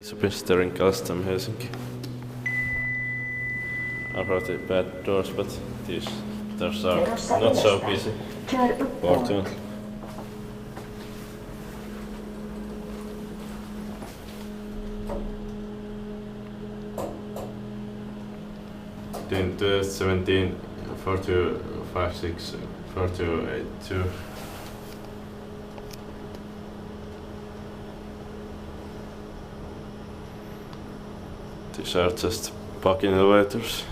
Superstar custom Helsinki. Already bad doors, but these doors are not so busy. Fortunately. In 2017, 4256, 4282. These are just parking elevators.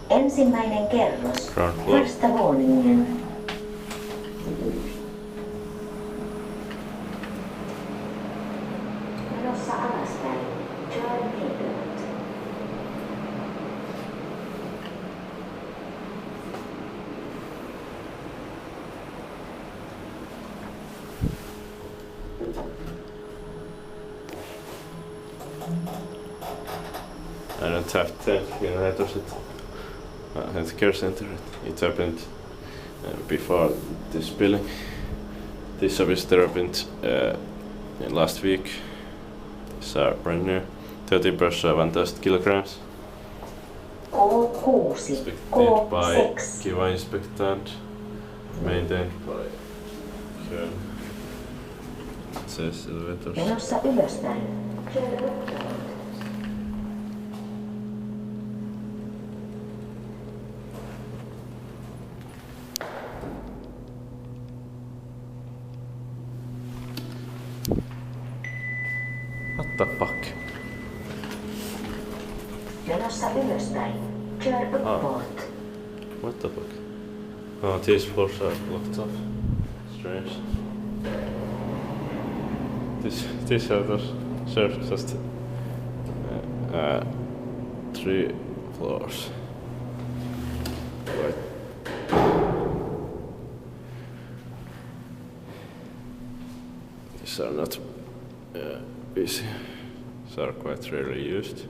Ensimmäinen kerros. Ground floor. Vastavallinen. Menossa alaspäin. Turn inward. I don't have 10 kilometers at healthcare center. It happened before this building. This obviously happened last week. These are brand new. 30% 1,000 kilograms. K6, Inspected by K6. Kiva Inspect and maintained by Kone. It says elevators. Menossa ylöspäin. What the fuck? Menossa ylöspäin. Turn upward. What the fuck? Oh, these floors are locked off. Strange. This house serves just 3 floors. Wait. These are not busy. These are quite rarely used.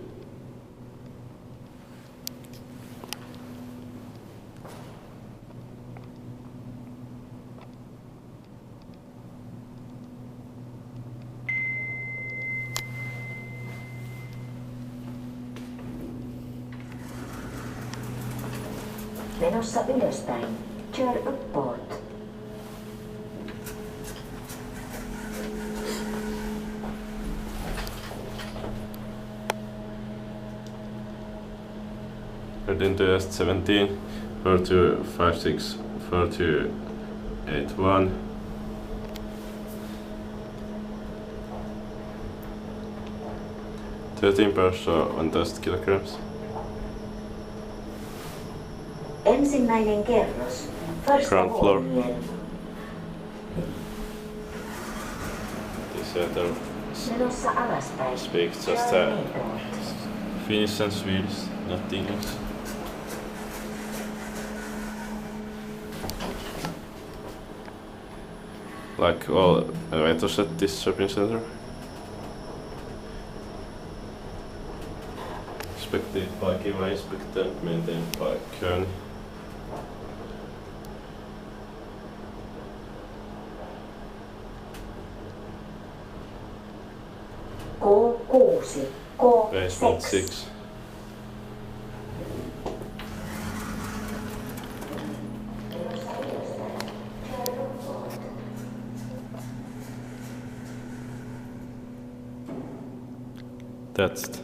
Menossa ylöspäin. Turn upward. In 2017, 4256, 4281. %, 1,000 kilograms. Ensimmäinen kerros. Ground floor. Vastavallinen. These other Menossa alaspäin. speak just Turn inward. Finnish and Swedish, not English. Like all elevators at this shopping center. Inspected by Kiva Inspect and maintained by Kone. K6, Basement K6. 6. That's it.